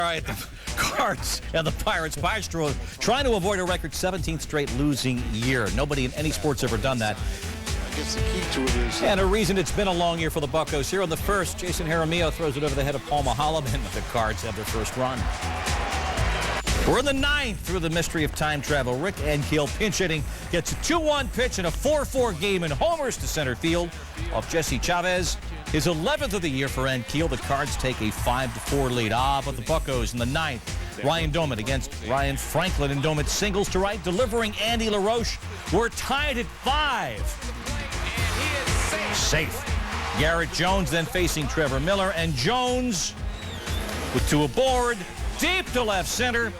All right, the Cards and the Pirates. Maestro trying to avoid a record 17th straight losing year. Nobody in any sport's ever done that. I guess the key to it is... And a reason it's been a long year for the Buccos. Here on the first, Jason Jaramillo throws it over the head of Paul Mahalam, and the Cards have their first run. We're in the ninth through the mystery of time travel. Rick Ankiel pinch hitting gets a 2-1 pitch in a 4-4 game and homers to center field off Jesse Chavez. His 11th of the year for Ankiel. The Cards take a 5-4 lead. But the Buccos in the ninth. Ryan Domit against Ryan Franklin, and Domit singles to right, delivering Andy LaRoche. We're tied at 5. Safe. Garrett Jones then facing Trevor Miller, and Jones with 2 aboard, deep to left center.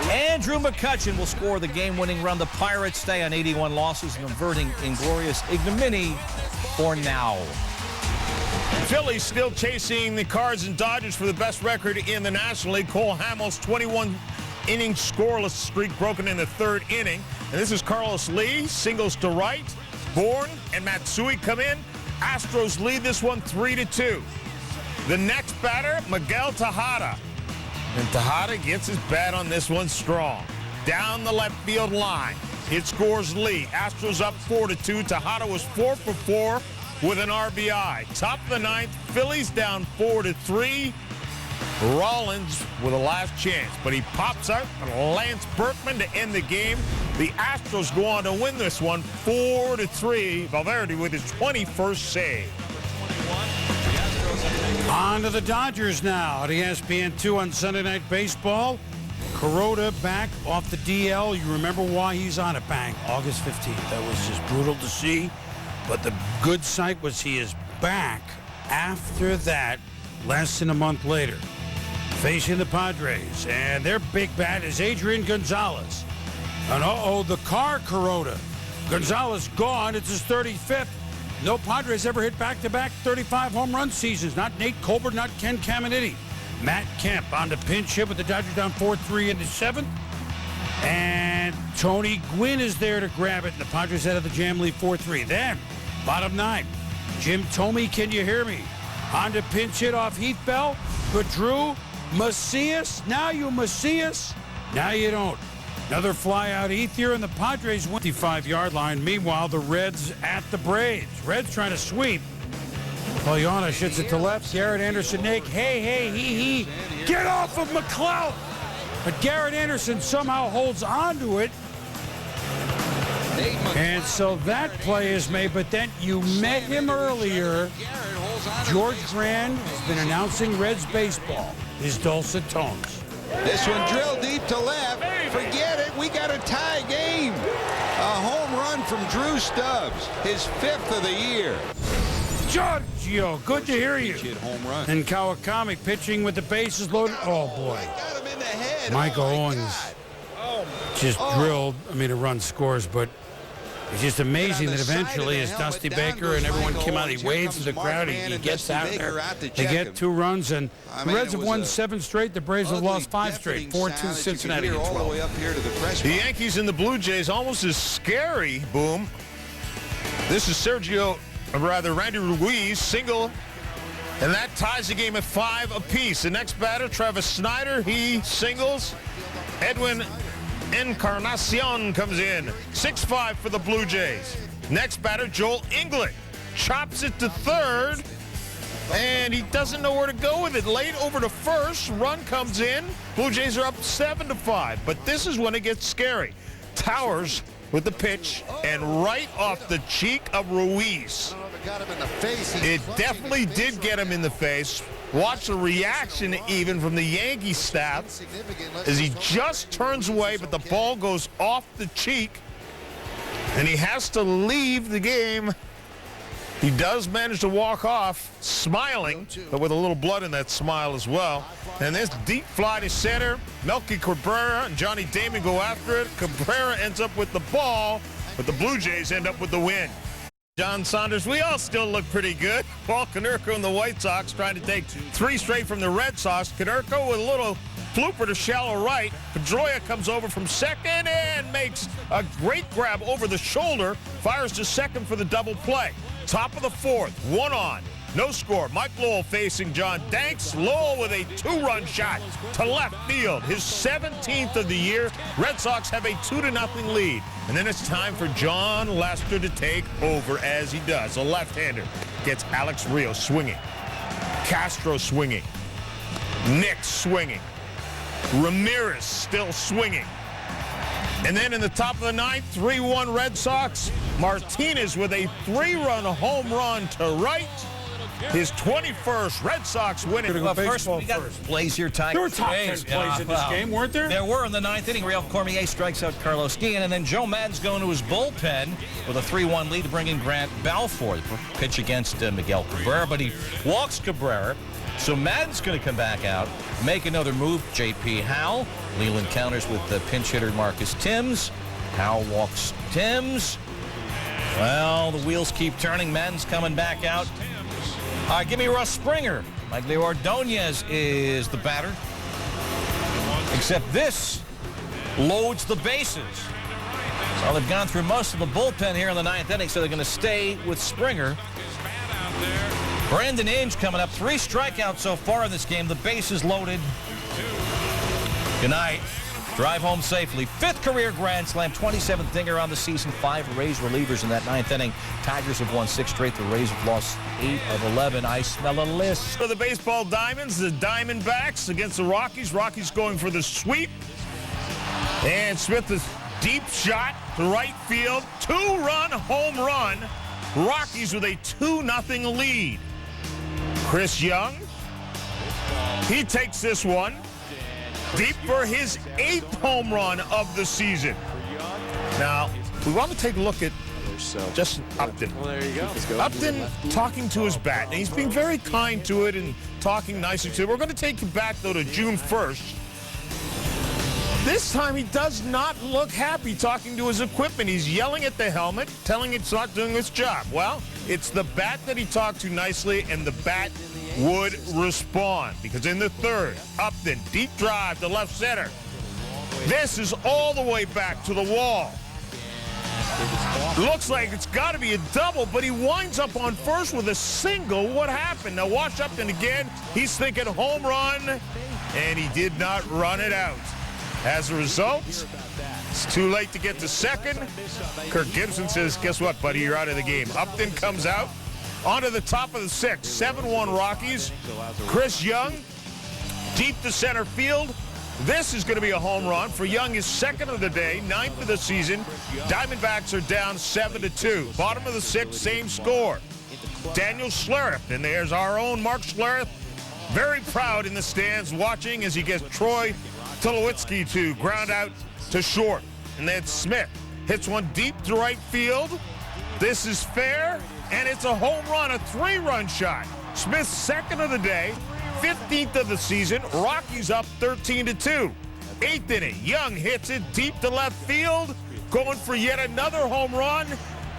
Andrew McCutchen will score the game-winning run. The Pirates stay on 81 losses and averting inglorious ignominy for now. Phillies still chasing the Cards and Dodgers for the best record in the National League. Cole Hamels' 21-inning scoreless streak broken in the 3rd inning. And this is Carlos Lee, singles to right. Bourne and Matsui come in. Astros lead this one 3-2. The next batter, Miguel Tejada. And Tejada gets his bat on this one strong. Down the left field line. It scores Lee. Astros up 4-2. Tejada was 4 for 4 with an RBI. Top of the ninth, Phillies down 4-3. Rollins with a last chance, but he pops out on Lance Berkman to end the game. The Astros go on to win this one 4-3. Valverde with his 21st save. On to the Dodgers now at ESPN2 on Sunday Night Baseball. Kuroda back off the DL. You remember why he's on it. Bang, August 15th. That was just brutal to see. But the good sight was he is back after that, less than a month later, facing the Padres. And their big bat is Adrian Gonzalez. And the car Kuroda. Gonzalez gone. It's his 35th. No Padres ever hit back-to-back 35 home run seasons. Not Nate Colbert, not Ken Caminiti. Matt Kemp on the pinch hit with the Dodgers down 4-3 in the 7th. And Tony Gwynn is there to grab it. And the Padres out of the jam lead 4-3. Then, bottom 9. Jim Thome, can you hear me? On the pinch hit off Heath Bell. But Drew Macias. Now you Macias. Now you don't. Another fly out Ethier, and the Padres win the 55-yard line. Meanwhile, the Reds at the Braves. Reds trying to sweep. Pollyanna shits it to left. Garrett Anderson, Nick. Hey, he. Get off of McLeod. But Garrett Anderson somehow holds on to it. And so that play is made, but then you met him earlier. George Grand has been announcing Reds baseball. His dulcet tones. This one drilled deep to left. Forget it. We got a tie game. A home run from Drew Stubbs. His 5th of the year. Giorgio, good to hear you. Home run. And Kawakami pitching with the bases loaded. Oh, boy. Got him in the head. Michael Owens just drilled. I mean, a run scores, but it's just amazing that eventually, as Dusty Baker and everyone came out, he waves to the crowd, he gets out there. They get 2 runs, and the Reds have won 7 straight. The Braves have lost 5 straight. 4-2 Cincinnati at 12. The Yankees and the Blue Jays almost as scary, Boom. This is Randy Ruiz, single, and that ties the game at 5 apiece. The next batter, Travis Snyder, he singles. Edwin Encarnacion comes in. 6-5 for the Blue Jays. Next batter, Joel Inglet. Chops it to 3rd, and he doesn't know where to go with it. Late over to 1st. Run comes in. Blue Jays are up 7-5. But this is when it gets scary. Towers with the pitch, and right off the cheek of Ruiz. It definitely did get him in the face. Watch the reaction even from the Yankee staff as he just turns away, but the ball goes off the cheek, and he has to leave the game. He does manage to walk off smiling, but with a little blood in that smile as well. And this deep fly to center, Melky Cabrera and Johnny Damon go after it. Cabrera ends up with the ball, but the Blue Jays end up with the win. John Saunders, we all still look pretty good. Paul Konerko and the White Sox trying to take 3 straight from the Red Sox. Konerko with a little flooper to shallow right. Pedroia comes over from second and makes a great grab over the shoulder. Fires to second for the double play. Top of the 4th, 1 on. No score. Mike Lowell facing John Danks. Lowell with a 2-run shot to left field. His 17th of the year. Red Sox have a 2-0 lead. And then it's time for John Lester to take over, as he does. A left-hander gets Alex Rios swinging. Castro swinging. Nick swinging. Ramirez still swinging. And then in the top of the ninth, 3-1 Red Sox. Martinez with a 3-run home run to right. His 21st Red Sox winning. Well, first, we got plays here, Tigers. There were top 10 plays in this game, weren't there? There were in the ninth inning. Real Cormier strikes out Carlos Guillen, and then Joe Maddon's going to his bullpen with a 3-1 lead to bring in Grant Balfour. Pitch against Miguel Cabrera, but he walks Cabrera. So Maddon's going to come back out, make another move. J.P. Howell. Leland counters with the pinch hitter Marcus Timms. Howell walks Timms. Well, the wheels keep turning. Maddon's coming back out. Give me Russ Springer. Mike Leo Ordonez is the batter. Except this loads the bases. So they've gone through most of the bullpen here in the ninth inning, so they're going to stay with Springer. Brandon Inge coming up. 3 strikeouts so far in this game. The bases loaded. Good night. Drive home safely. 5th career grand slam. 27th dinger on the season. 5 Rays relievers in that 9th inning. Tigers have won 6 straight. The Rays have lost 8 of 11. I smell a list. For the baseball Diamonds, the Diamondbacks against the Rockies. Rockies going for the sweep. And Smith is deep shot to right field. 2-run home run. Rockies with a 2-0 lead. Chris Young, he takes this one deep for his 8th home run of the season. Now, we want to take a look at Justin Upton. Well, there you go. Upton talking to his bat, and he's being very kind to it and talking nicely to it. We're going to take him back, though, to June 1st. This time, he does not look happy talking to his equipment. He's yelling at the helmet, telling it's not doing its job. Well, it's the bat that he talked to nicely, and the bat would respond. Because in the 3rd, Upton, deep drive to left center. This is all the way back to the wall. Looks like it's got to be a double, but he winds up on first with a single. What happened? Now watch Upton again. He's thinking home run, and he did not run it out. As a result, it's too late to get to second. Kirk Gibson says, guess what, buddy, you're out of the game. Upton comes out onto the top of the 6th. 7-1 Rockies. Chris Young, deep to center field. This is going to be a home run for Young, his 2nd of the day, 9th of the season. Diamondbacks are down 7-2. Bottom of the 6th, same score. Daniel Schlereth, and there's our own Mark Schlereth, very proud in the stands, watching as he gets Troy Tulowitzki to ground out to short. And then Smith hits one deep to right field. This is fair, and it's a home run, a 3-run shot. Smith's 2nd of the day, 15th of the season. Rockies up 13-2. 8th inning, Young hits it deep to left field, going for yet another home run,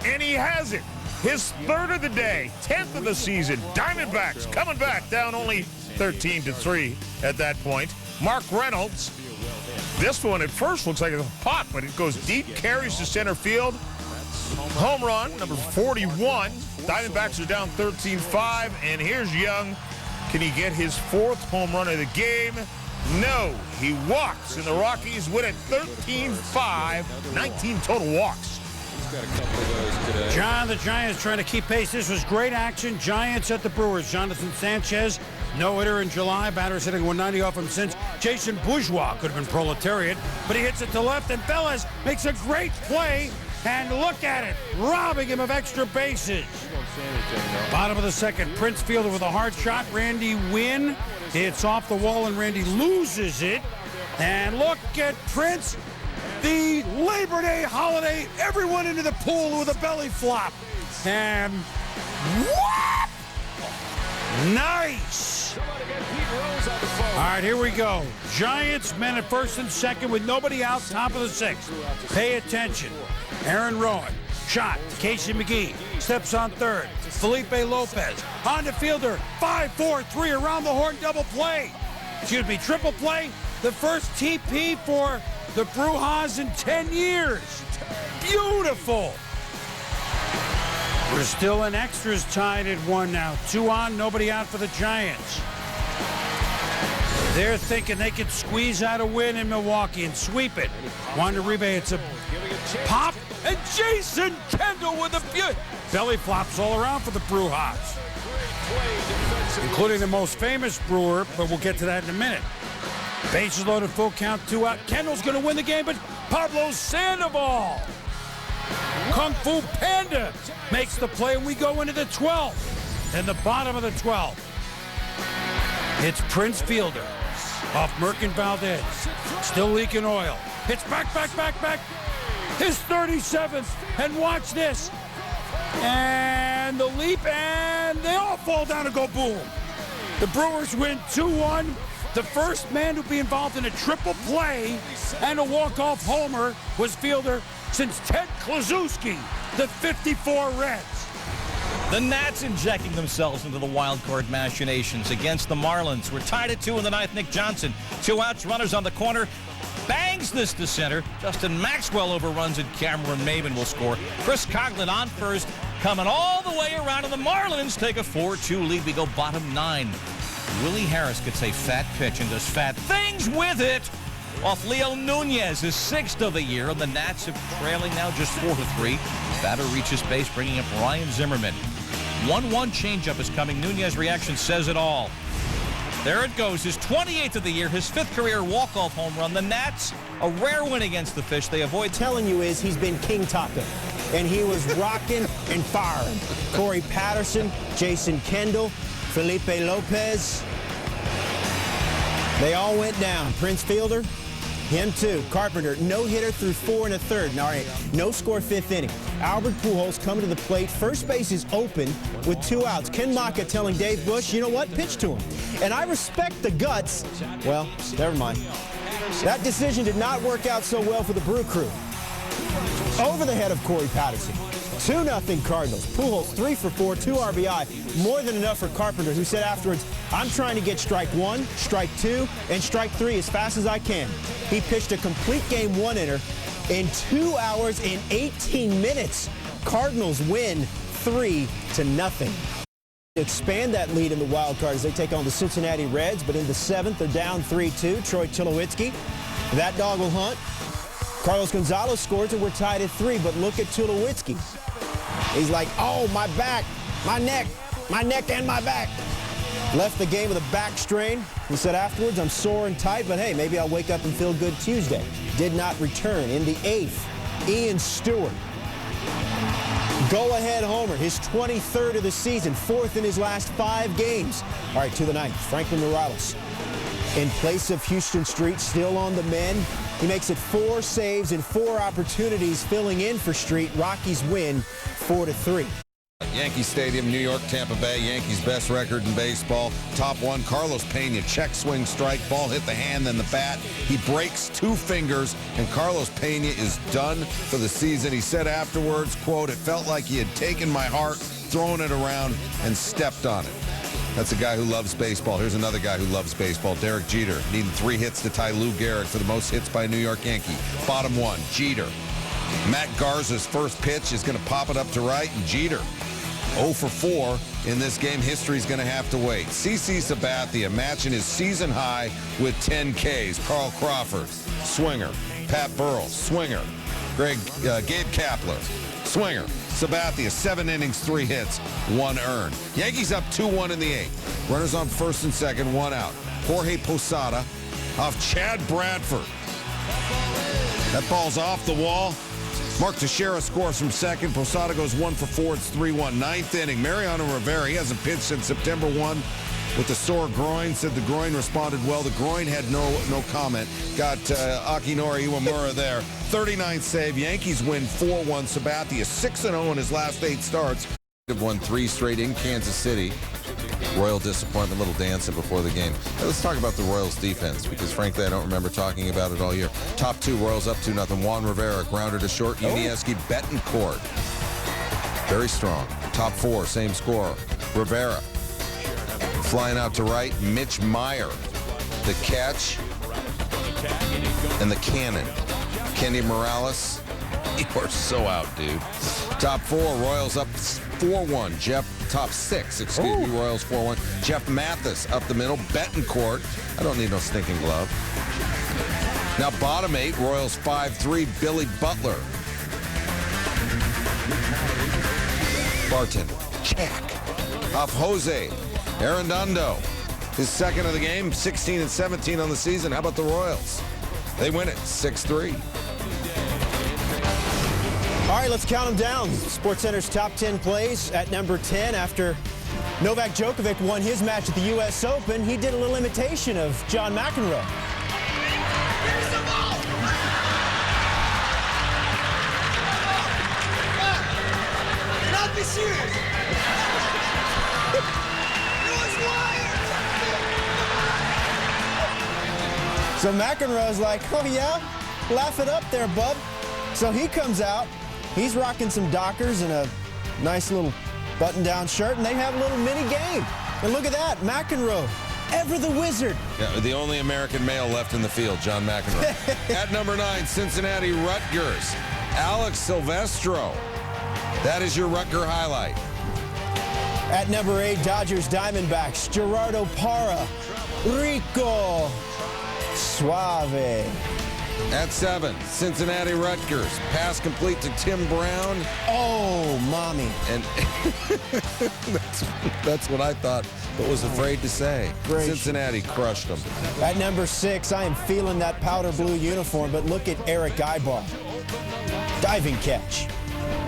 and he has it. His 3rd of the day, 10th of the season. Diamondbacks coming back, down only 13-3 at that point. Mark Reynolds, this one at first looks like it's hot, but it goes deep, carries to center field. Home run, number 41. Diamondbacks are down 13-5, and here's Young. Can he get his 4th home run of the game? No, he walks, and the Rockies win at 13-5, 19 total walks. John, the Giants trying to keep pace. This was great action. Giants at the Brewers. Jonathan Sanchez, no-hitter in July. Batters hitting 190 off him since. Jason Bourgeois could have been proletariat, but he hits it to left, and Velez makes a great play. And look at it, robbing him of extra bases. Bottom of the 2nd, Prince Fielder with a hard shot. Randy Wynn hits off the wall, and Randy loses it. And look at Prince, the Labor Day holiday, everyone into the pool with a belly flop. And whoop! Nice. All right, here we go. Giants, men at 1st and 2nd with nobody out, top of the 6th. Pay attention. Aaron Rowan, shot. Casey McGee steps on 3rd. Felipe Lopez on the fielder. 5-4-3 around the horn, double play. Excuse me, triple play. The first TP for the Brewers in 10 years. Beautiful. We're still in extras, tied at 1 now. 2 on, nobody out for the Giants. They're thinking they could squeeze out a win in Milwaukee and sweep it. Wander Ribe, it's a pop, and Jason Kendall with a belly flops all around for the Brewhots, including the most famous Brewer, but we'll get to that in a minute. Bases loaded, full count, 2 out. Kendall's going to win the game, but Pablo Sandoval, Kung Fu Panda, makes the play, and we go into the 12th. And the bottom of the 12th, it's Prince Fielder off Merkin Valdez, still leaking oil. It's back. His 37th, and watch this. And the leap, and they all fall down and go boom. The Brewers win 2-1. The first man to be involved in a triple play and a walk-off homer was Fielder since Ted Kluszewski, the 54 Reds. The Nats injecting themselves into the wild card machinations against the Marlins. We're tied at 2 in the 9th. Nick Johnson, 2 outs, runners on the corner. Bangs this to center. Justin Maxwell overruns it. Cameron Maben will score. Chris Coughlin on first, coming all the way around, and the Marlins take a 4-2 lead. We go bottom 9. Willie Harris gets a fat pitch and does fat things with it off Leo Nunez, his 6th of the year, and the Nats are trailing now just 4-3. Batter reaches base, bringing up Ryan Zimmerman. 1-1 changeup is coming. Nunez's reaction says it all. There it goes, his 28th of the year, his 5th career walk-off home run. The Nats, a rare win against the Fish. They avoid... Telling you is he's been King Taco, and he was rocking and firing. Corey Patterson, Jason Kendall, Felipe Lopez, they all went down. Prince Fielder, him too. Carpenter, no-hitter through 4 1/3. All right, no score 5th inning. Albert Pujols coming to the plate. First base is open with 2 outs. Ken Maka telling Dave Bush, you know what, pitch to him. And I respect the guts. Well, never mind. That decision did not work out so well for the Brew Crew. Over the head of Corey Patterson. 2-0 Cardinals. Pujols 3 for 4, 2 RBI. More than enough for Carpenter, who said afterwards, I'm trying to get strike 1, strike 2, and strike 3 as fast as I can. He pitched a complete game 1-inner in 2 hours and 18 minutes. Cardinals win 3-0. Expand that lead in the wild card as they take on the Cincinnati Reds, but in the 7th, they're down 3-2. Troy Tulowitzki, that dog will hunt. Carlos Gonzalez scores, and we're tied at 3, but look at Tulowitzki. He's like, oh, my back, my neck and my back. Left the game with a back strain. He said afterwards, I'm sore and tight, but hey, maybe I'll wake up and feel good Tuesday. Did not return. In the 8th, Ian Stewart. Go-ahead homer, his 23rd of the season, 4th in his last 5 games. All right, to the 9th, Franklin Morales. In place of Houston Street, still on the mend. He makes it 4 saves and 4 opportunities, filling in for Street. Rockies win 4-3. Yankee Stadium, New York, Tampa Bay. Yankees' best record in baseball. Top 1, Carlos Pena. Check swing strike. Ball hit the hand, then the bat. He breaks 2 fingers, and Carlos Pena is done for the season. He said afterwards, quote, it felt like he had taken my heart, thrown it around, and stepped on it. That's a guy who loves baseball. Here's another guy who loves baseball, Derek Jeter, needing 3 hits to tie Lou Gehrig for the most hits by a New York Yankee. Bottom 1, Jeter. Matt Garza's first pitch is going to pop it up to right, and Jeter 0 for 4 in this game. History's going to have to wait. CC Sabathia matching his season high with 10 Ks. Carl Crawford, swinger. Pat Burrell, swinger. Gabe Kapler, swinger. Sabathia, 7 innings, 3 hits, 1 earned. Yankees up 2-1 in the 8th. Runners on first and second, 1 out. Jorge Posada off Chad Bradford. That ball's off the wall. Mark Teixeira scores from second. Posada goes 1 for 4. It's 3-1. 9th inning. Mariano Rivera, he hasn't pitched since September 1 with a sore groin. Said the groin responded well. The groin had no comment. Got Akinori Iwamura there. 39th save. Yankees win 4-1. Sabathia 6-0 in his last 8 starts. They've won 3 straight in Kansas City. Royal disappointment, little dancing before the game. Now, let's talk about the Royals defense, because frankly I don't remember talking about it all year. Top 2, Royals up 2-0. Juan Rivera grounded to short. Yuniesky Betancourt, very strong. Top 4, same score. Rivera flying out to right. Mitch Meyer, the catch and the cannon. Kenny Morales, you are so out, dude. Top 4, Royals up 4-1. Top six, excuse me. Royals 4-1. Jeff Mathis up the middle. Betancourt. I don't need no stinking glove. Now bottom 8, Royals 5-3. Billy Butler. Barton. Check. Off Jose Arredondo. His second of the game, 16-17 on the season. How about the Royals? They win it 6-3. All right, let's count them down. SportsCenter's top 10 plays at number 10. After Novak Djokovic won his match at the U.S. Open, he did a little imitation of John McEnroe. Here's the ball! Not be serious! It was wired! So McEnroe's like, oh yeah? Laugh it up there, bub. So he comes out. He's rocking some Dockers and a nice little button-down shirt, and they have a little mini game. And look at that, McEnroe, ever the wizard. Yeah, the only American male left in the field, John McEnroe. At number 9, Cincinnati Rutgers, Alex Silvestro. That is your Rutger highlight. At number 8, Dodgers Diamondbacks, Gerardo Parra, Rico Suave. At 7, Cincinnati Rutgers. Pass complete to Tim Brown. Oh, mommy. And that's what I thought, but was afraid to say. Gracious. Cincinnati crushed them. At number 6, I am feeling that powder blue uniform, but look at Eric Ibar. Diving catch.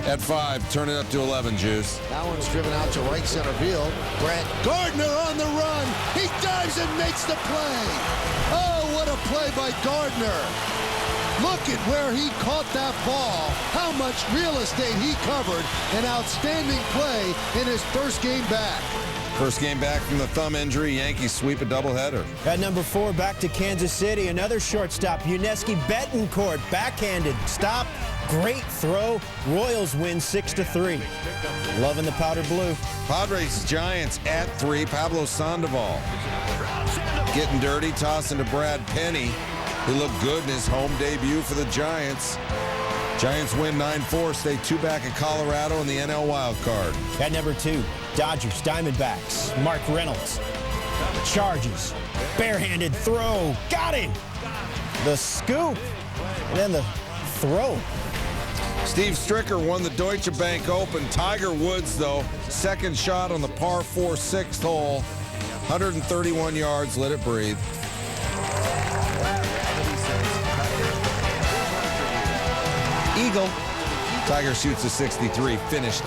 At 5, turn it up to 11, Juice. That one's driven out to right center field. Brett Gardner on the run. He dives and makes the play. Oh, what a play by Gardner. Look at where he caught that ball. How much real estate he covered. An outstanding play in his first game back. First game back from the thumb injury. Yankees sweep a doubleheader. At number 4, back to Kansas City. Another shortstop, Yuneski Betancourt. Backhanded stop. Great throw. Royals win 6-3. Loving the powder blue. Padres Giants at 3. Pablo Sandoval getting dirty, tossing to Brad Penny. He looked good in his home debut for the Giants. Giants win 9-4, stay 2 back at Colorado in the NL wild card. At number 2, Dodgers Diamondbacks, Mark Reynolds. Charges. Barehanded throw. Got him. The scoop. And then the throw. Steve Stricker won the Deutsche Bank Open. Tiger Woods, though, second shot on the par 4 6th hole. 131 yards, let it breathe. Eagle. Tiger shoots a 63, finished